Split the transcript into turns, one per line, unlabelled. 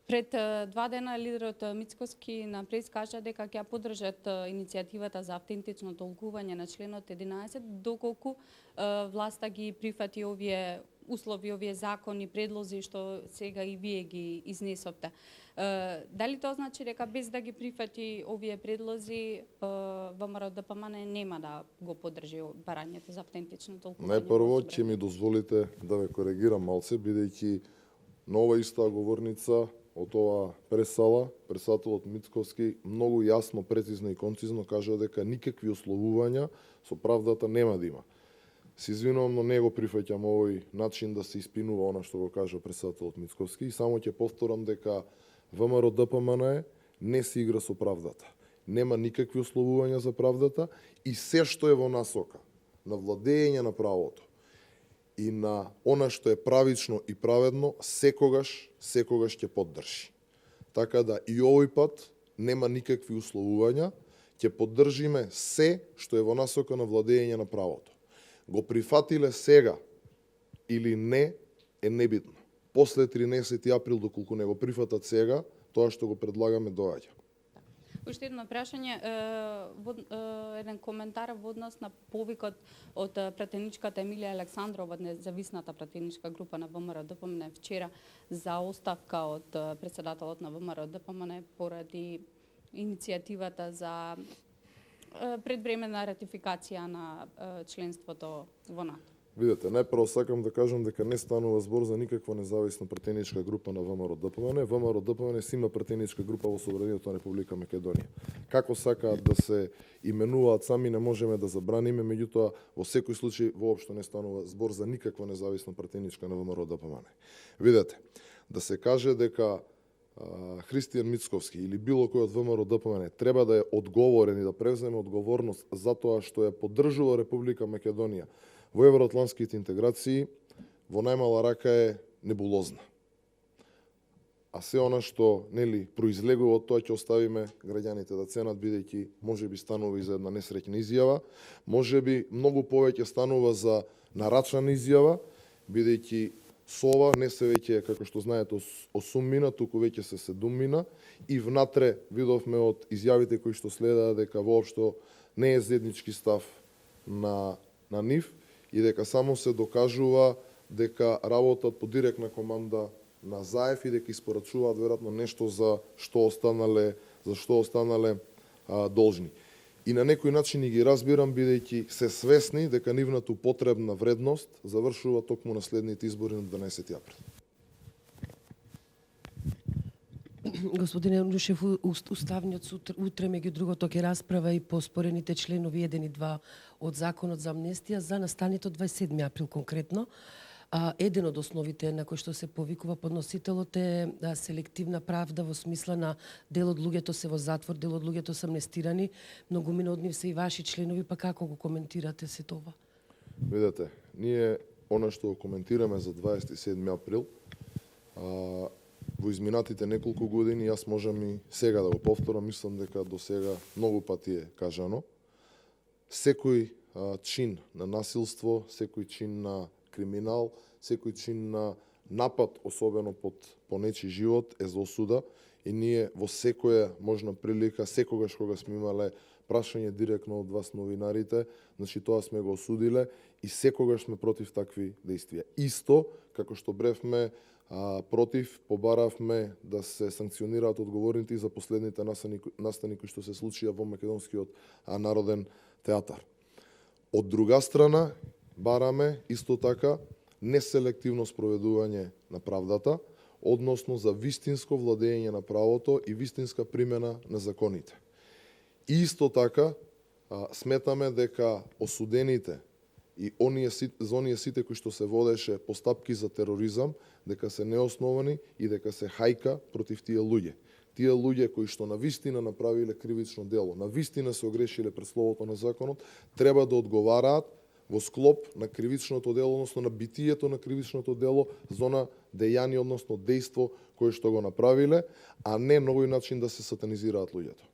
Пред 2 дена лидерот Мицкоски на прес кажа дека ќе ја поддржат иницијативата за автентично толкување на членот 11 доколку власта ги прифати овие услови, овие закони, предлози што сега и вие ги изнесовте. Дали тоа значи дека без да ги прифати овие предлози ВМРО-ДПМН нема да го поддржи барањето за автентично толкување?
Најпрво ќе ми дозволите да ве коригирам малце, бидејќи на ова иста говорница од ова пресала, председателот Мицковски многу јасно, прецизно и концизно кажа дека никакви условувања со правдата нема да има. Се извинувам, но не го прифаќам овој начин да се испинува она што го кажа председателот Мицковски и само ќе повторам дека ВМРО-ДПМН не се игра со правдата. Нема никакви условувања за правдата и се што е во насока на владење на правото и на она што е правично и праведно, секогаш ќе поддржи. Така да и овој пат нема никакви условувања, ќе поддржиме се што е во насока на владење на правото. Го прифатиле сега или не е небитно. После 13 април, доколку не го прифатат сега, тоа што го предлагаме доаѓа.
Уште едно прашање, еден коментар во однос на повикот од пратеничката Емилија Александрова, независната пратеничка група на ВМРО-ДПМН вчера за оставка од председателот на ВМРО-ДПМН поради иницијативата за предвременна ратификација на членството во НАТО.
Видете, најпрво сакам да кажам дека не станува збор за никаква независна пратеничка група на ВМРО-ДПМН. ВМРО-ДПМН си има пратеничка група во Собранието на Република Македонија. Како сакаат да се именуваат сами не можеме да забраниме, меѓутоа во секој случај воопшто не станува збор за никаква независна пратеничка на ВМРО-ДПМН. Видете, да се каже дека Христијан Мицковски или било кој од ВМРО-ДПМН треба да е одговорен и да превземе одговорност за тоа што ја поддржува Република Македонија во евроатлантските интеграции, во најмала рака е небулозна. А се она што произлегува од тоа ќе оставиме граѓаните да ценат, бидејќи можеби станува и за една несреќна изјава, можеби многу повеќе станува за нарачана изјава, бидејќи со ова не се веќе, како што знаете, 8 мина, туку веќе се 7 мина и внатре видовме од изјавите кои што следаа дека воопшто не е заеднички став на нив и дека само се докажува дека работат по директна команда на Заев и дека испорачуваат веројатно нешто за што останале должни. И на некој начин и ги разбирам, бидејќи се свесни дека нивната употребна вредност завршува токму на следните избори на 12 април.
Господине Нушев, Уставниот суд утре меѓу другото ќе расправа и по спорените членови 1 и 2 од Законот за амнестија за настаните од 27 април конкретно. Еден од основите на кој што се повикува подносителот е селективна правда во смисла на дел од луѓето се во затвор, дел од луѓето се амнестирани, многумина од нив се и ваши членови, па како го коментирате се това?
Видете, ние она што го коментираме за 27 април, во изминатите неколку години, јас можам и сега да го повторам, мислам дека до сега многу пати е кажано, секој чин на насилство, секој чин на криминал, секој чин на напад, особено по нечи живот, е за осуда и ние во секоја можна прилика, секогаш кога сме имале прашање директно од вас новинарите, значи тоа сме го осудиле и секогаш сме против такви действија. Исто, како што бревме против, побаравме да се санкционираат одговорните и за последните настани кои што се случија во Македонскиот народен театар. Од друга страна, бараме исто така неселективно спроведување на правдата, односно за вистинско владење на правото и вистинска примена на законите. И исто така сметаме дека осудените и за оние сите кои што се водеше постапки за тероризам, дека се неосновани и дека се хајка против тие луѓе. Тие луѓе кои што навистина направиле кривично дело, навистина се огрешиле пред словото на законот, треба да одговараат во склоп на кривичното дело, односно на битието на кривичното дело, зона дејание, односно дејство кое што го направиле, а не на овој начин да се сатанизираат луѓето.